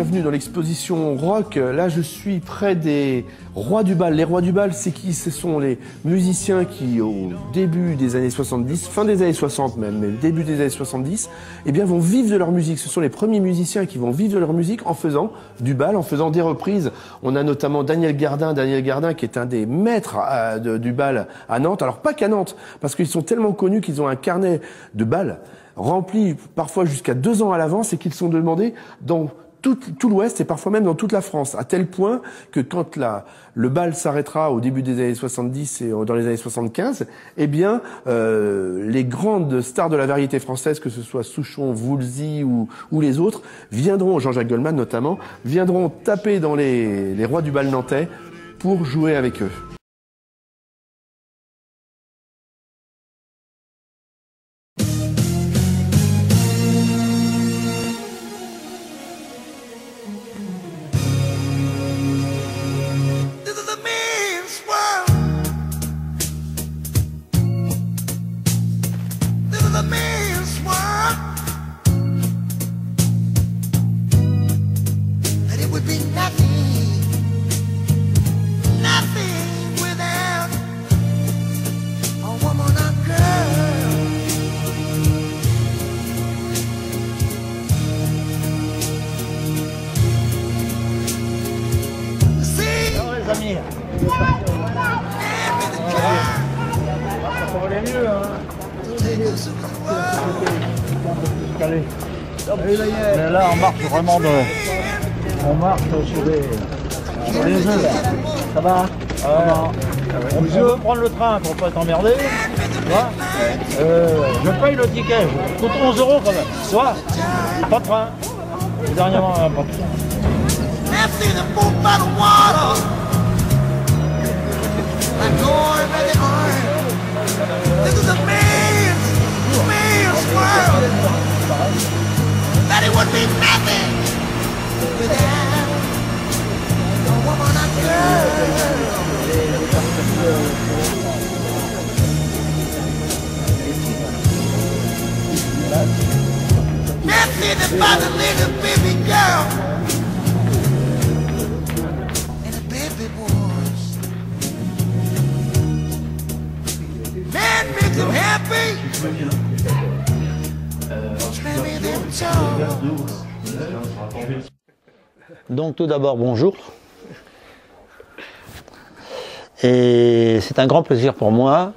bienvenue dans l'exposition rock. Là, je suis près des Rois du Bal. Les Rois du Bal, c'est qui? Ce sont les musiciens qui, au début des années 70, fin des années 60 même, mais début des années 70, eh bien, vont vivre de leur musique. Ce sont les premiers musiciens qui vont vivre de leur musique en faisant du bal, en faisant des reprises. On a notamment Daniel Gardin qui est un des maîtres du bal à Nantes. Alors, pas qu'à Nantes, parce qu'ils sont tellement connus qu'ils ont un carnet de bal remplis parfois jusqu'à 2 ans à l'avance et qu'ils sont demandés dans tout l'Ouest et parfois même dans toute la France, à tel point que quand le bal s'arrêtera au début des années 70 et dans les années 75, eh bien, les grandes stars de la variété française, que ce soit Souchon, Woolsey ou les autres, viendront, Jean-Jacques Goldman notamment, viendront taper dans les Rois du Bal nantais pour jouer avec eux. Mais là on marche vraiment on marche sur les œufs là. Ça va? On peut prendre le train pour pas t'emmerder. Tu vois? Je paye le ticket, je coûte 11 € quand même. Tu vois? Pas de train. Et dernièrement, pas de train. That it would be nothing without a woman or girl. Nothing about a little baby girl and a baby boys. Man makes them happy. Donc tout d'abord bonjour, et c'est un grand plaisir pour moi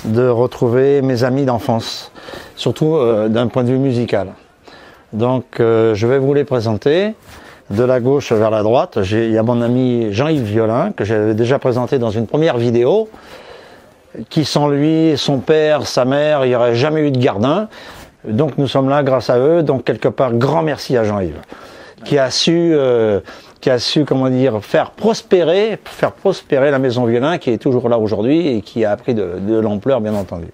de retrouver mes amis d'enfance, surtout d'un point de vue musical. Donc je vais vous les présenter de la gauche vers la droite. Il y a mon ami Jean-Yves Violin que j'avais déjà présenté dans une première vidéo, qui sans lui, son père, sa mère, il n'y aurait jamais eu de Gardin. Donc nous sommes là grâce à eux, donc quelque part grand merci à Jean-Yves qui a su comment dire faire prospérer la maison Violin, qui est toujours là aujourd'hui et qui a pris de l'ampleur bien entendu.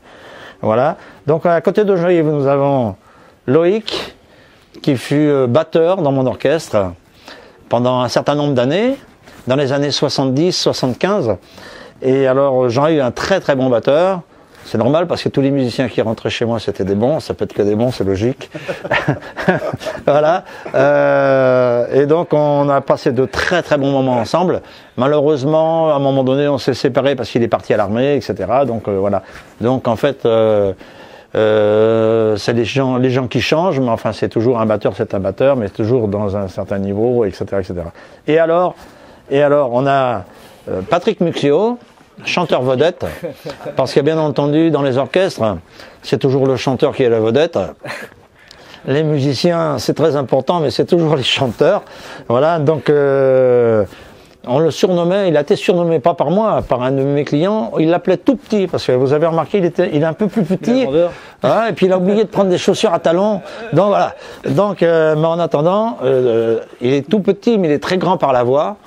Voilà. Donc à côté de Jean-Yves nous avons Loïc qui fut batteur dans mon orchestre pendant un certain nombre d'années, dans les années 70-75. Et alors Jean-Yves est un très très bon batteur. C'est normal parce que tous les musiciens qui rentraient chez moi c'était des bons, ça peut être que des bons, c'est logique. Voilà. Et donc on a passé de très très bons moments ensemble. Malheureusement, à un moment donné, on s'est séparés parce qu'il est parti à l'armée, etc. Donc voilà. Donc en fait, c'est les gens qui changent, mais enfin c'est toujours un batteur, c'est un batteur, mais toujours dans un certain niveau, etc., etc. Et alors on a Patrick Muxio, chanteur vedette, parce que bien entendu dans les orchestres c'est toujours le chanteur qui est la vedette. Les musiciens c'est très important, mais c'est toujours les chanteurs. Voilà, donc on le surnommait, il a été surnommé pas par moi, par un de mes clients, il l'appelait tout petit, parce que vous avez remarqué il est un peu plus petit, ouais, et puis il a oublié de prendre des chaussures à talons, donc voilà. Donc mais en attendant, il est tout petit mais il est très grand par la voix.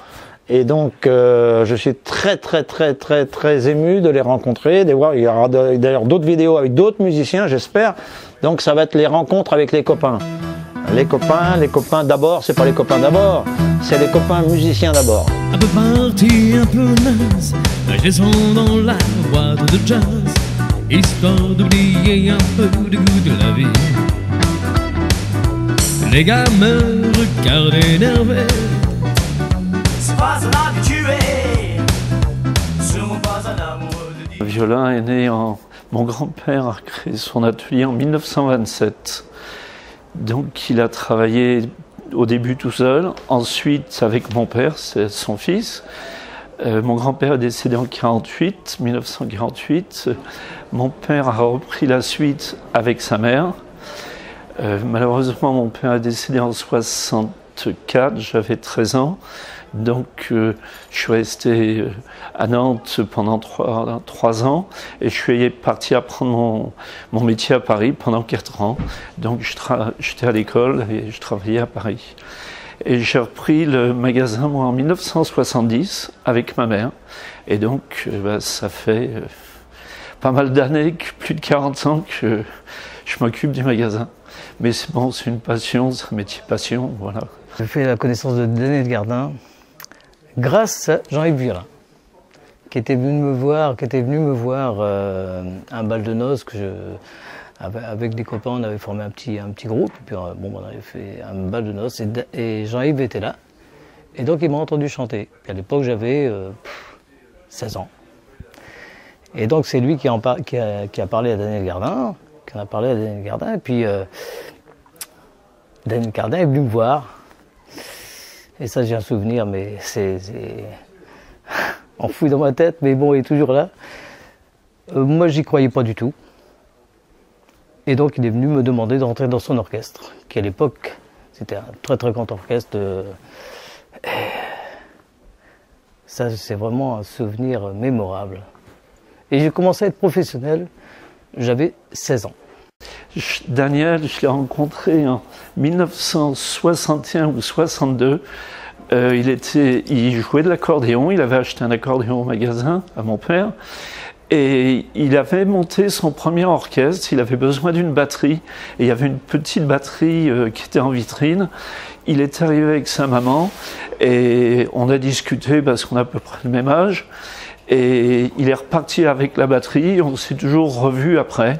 Et donc, je suis très ému de les rencontrer, de voir. Il y aura d'ailleurs d'autres vidéos avec d'autres musiciens, j'espère. Donc, ça va être les rencontres avec les copains. Les copains d'abord, c'est pas les copains d'abord, c'est les copains musiciens d'abord. Un peu party, un peu naze, descends dans la boîte de jazz, histoire d'oublier un peu du goût de la vie. Les gars me regardent énervés. C'est pas un habitué, sûrement pas un amoureux de dire. Le violon est né en... Mon grand-père a créé son atelier en 1927. Donc il a travaillé au début tout seul, ensuite avec mon père, c'est son fils. Mon grand-père est décédé en 1948. Mon père a repris la suite avec sa mère. Malheureusement, mon père est décédé en 1964, j'avais 13 ans. Donc je suis resté à Nantes pendant 3 ans et je suis parti apprendre mon métier à Paris pendant 4 ans. Donc j'étais à l'école et je travaillais à Paris. Et j'ai repris le magasin moi en 1970 avec ma mère. Et donc ça fait pas mal d'années, plus de 40 ans que je m'occupe du magasin. Mais c'est bon, c'est une passion, c'est un métier passion, voilà. J'ai fait la connaissance de Daniel Gardin grâce à Jean-Yves Violin, qui était venu me voir, à un bal de noces que avec des copains, on avait formé un petit groupe, et puis bon, on avait fait un bal de noces, et Jean-Yves était là, et donc il m'a entendu chanter. Puis à l'époque, j'avais 16 ans. Et donc c'est lui qui a parlé à Daniel Gardin, et puis Daniel Gardin est venu me voir. Et ça, j'ai un souvenir, mais c'est enfoui dans ma tête, mais bon, il est toujours là. Moi, j'y croyais pas du tout. Et donc, il est venu me demander d'entrer dans son orchestre, qui à l'époque, c'était un très très grand orchestre. Ça, c'est vraiment un souvenir mémorable. Et j'ai commencé à être professionnel, j'avais 16 ans. Daniel, je l'ai rencontré en 1961 ou 62. Il jouait de l'accordéon, il avait acheté un accordéon au magasin à mon père. Et il avait monté son premier orchestre, il avait besoin d'une batterie. Et il y avait une petite batterie qui était en vitrine. Il est arrivé avec sa maman et on a discuté parce qu'on a à peu près le même âge. Et il est reparti avec la batterie, on s'est toujours revus après.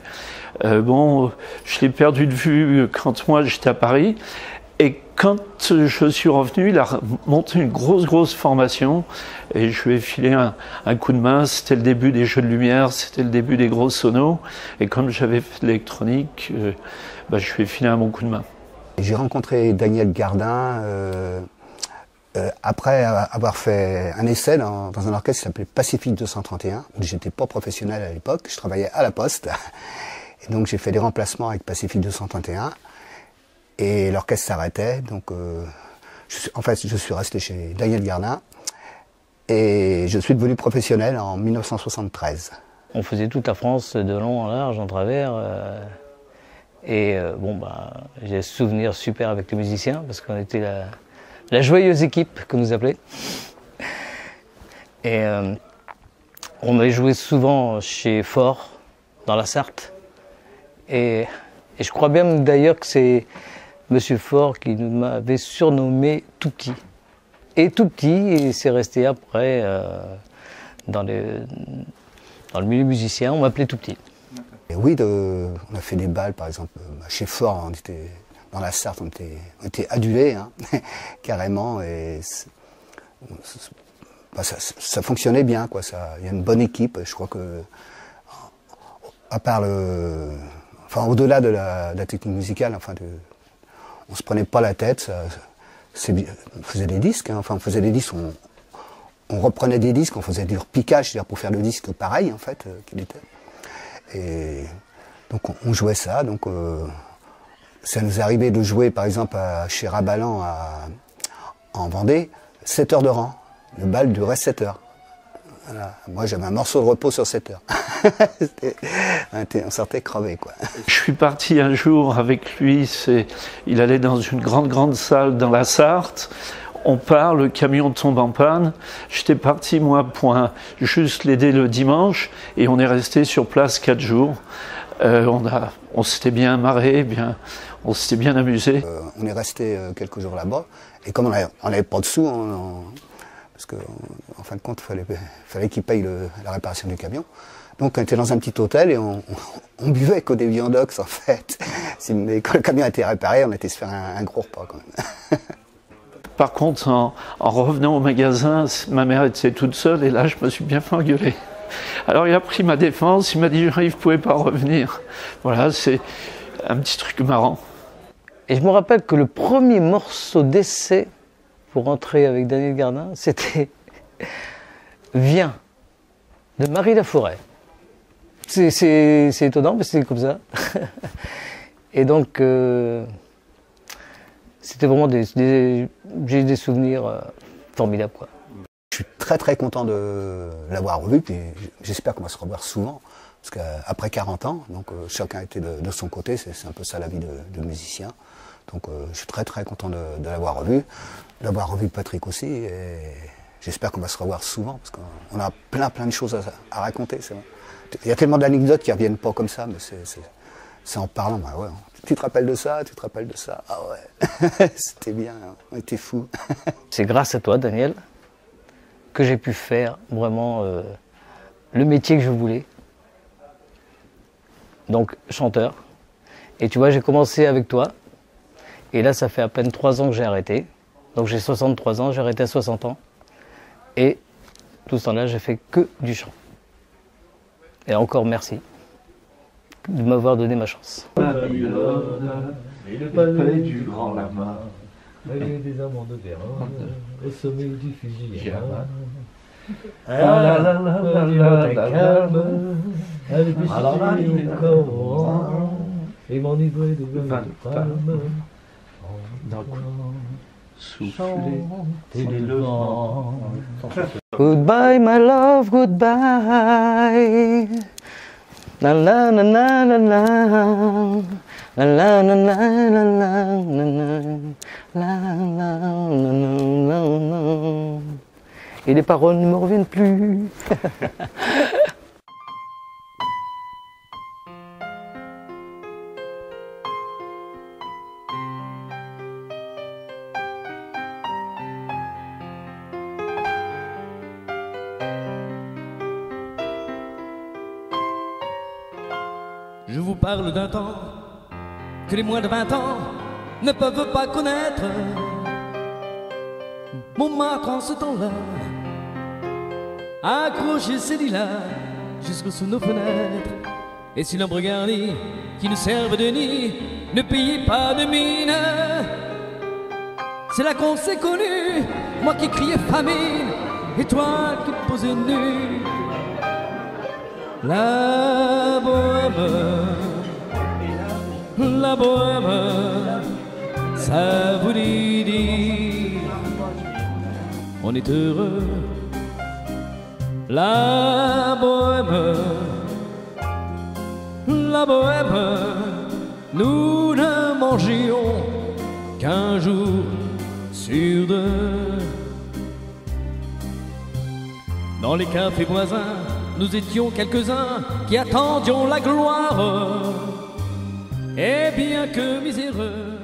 Bon, je l'ai perdu de vue quand moi j'étais à Paris. Et quand je suis revenu, il a monté une grosse formation. Et je lui ai filé un coup de main. C'était le début des jeux de lumière, c'était le début des gros sonos. Et comme j'avais fait de l'électronique, je lui ai filé un bon coup de main. J'ai rencontré Daniel Gardin après avoir fait un essai dans un orchestre qui s'appelait Pacifique 231. J'étais pas professionnel à l'époque, je travaillais à la Poste. Et donc j'ai fait des remplacements avec Pacifique 231 et l'orchestre s'arrêtait. Donc je suis resté chez Daniel Gardin et je suis devenu professionnel en 1973. On faisait toute la France de long en large, en travers. J'ai des souvenirs super avec les musiciens parce qu'on était la joyeuse équipe que nous appelait. Et on avait joué souvent chez Fort, dans la Sarthe. Et je crois bien d'ailleurs que c'est Monsieur Fort qui m'avait surnommé Tout Petit. Et Tout Petit, et c'est resté après dans le milieu musicien, on m'appelait Tout Petit. Et oui, on a fait des balles, par exemple, chez Fort, on était dans la Sarthe, on était adulés, hein, carrément, et ça fonctionnait bien, quoi. Il y a une bonne équipe, je crois que, à part au-delà de la technique musicale, on se prenait pas la tête, on faisait des disques, hein, on faisait des disques, on reprenait des disques, on faisait du repiquage, c'est-à-dire pour faire le disque pareil, en fait, qu'il était. Et donc on jouait ça, donc ça nous arrivait de jouer par exemple chez Rabalan en Vendée, 7 heures de rang. Le bal durait 7 heures. Voilà. Moi j'avais un morceau de repos sur 7 heures. On sortait crevé, quoi. Je suis parti un jour avec lui, il allait dans une grande salle dans la Sarthe. On part, le camion tombe en panne. J'étais parti, moi, pour juste l'aider le dimanche, et on est resté sur place 4 jours. On s'était bien marré, on s'était bien amusé. On est resté quelques jours là-bas, et comme on n'avait pas de sous, parce qu'en fin de compte, il fallait qu'il paye la réparation du camion. Donc on était dans un petit hôtel et on buvait qu'au des viandox, en fait. Mais quand le camion a été réparé, on était se faire un gros repas quand même. Par contre, en revenant au magasin, ma mère était toute seule et là, je me suis bien fait engueuler. Alors il a pris ma défense, il m'a dit Jean-Yves ne pouvait pas revenir. Voilà, c'est un petit truc marrant. Et je me rappelle que le premier morceau d'essai pour entrer avec Daniel Gardin, c'était Viens de Marie Laforêt. C'est étonnant, mais c'est comme ça. Et donc, c'était vraiment j'ai des souvenirs formidables, quoi. Je suis très content de l'avoir revu, puis j'espère qu'on va se revoir souvent, parce qu'après 40 ans, donc chacun était de son côté, c'est un peu ça la vie de musicien. Donc je suis très content de l'avoir revu, d'avoir revu Patrick aussi, et j'espère qu'on va se revoir souvent, parce qu'on a plein de choses à raconter. Il y a tellement d'anecdotes qui ne reviennent pas comme ça, mais c'est en parlant, bah ouais, tu te rappelles de ça, ah ouais, c'était bien, on était fous. C'est grâce à toi, Daniel, que j'ai pu faire vraiment le métier que je voulais. Donc, chanteur. Et tu vois, j'ai commencé avec toi. Et là, ça fait à peine 3 ans que j'ai arrêté. Donc, j'ai 63 ans, j'ai arrêté à 60 ans. Et tout ce temps-là, j'ai fait que du chant. Et encore merci de m'avoir donné ma chance. Babylone, et le palais du grand lama, avec des amants de Vérone, au sommet du Fujiyama. Calme, elle est encore et m'enivrer de vin de palme. D'un coup, souffler le vent. Goodbye, my love, goodbye. La la la la la la. La la la la la la la. Et les paroles ne me reviennent plus. Je vous parle d'un temps que les moins de 20 ans ne peuvent pas connaître. Montmartre en ce temps-là a accroché ses lilas jusque sous nos fenêtres. Et si l'ombre garnie qui nous servent de nid ne payait pas de mine, c'est là qu'on s'est connus, moi qui criais famine et toi qui posais nu. La bohème, ça voulait dire on est heureux. La bohème, nous ne mangions qu'un jour sur 2. Dans les cafés voisins, nous étions quelques-uns qui attendions la gloire. Et bien que miséreux,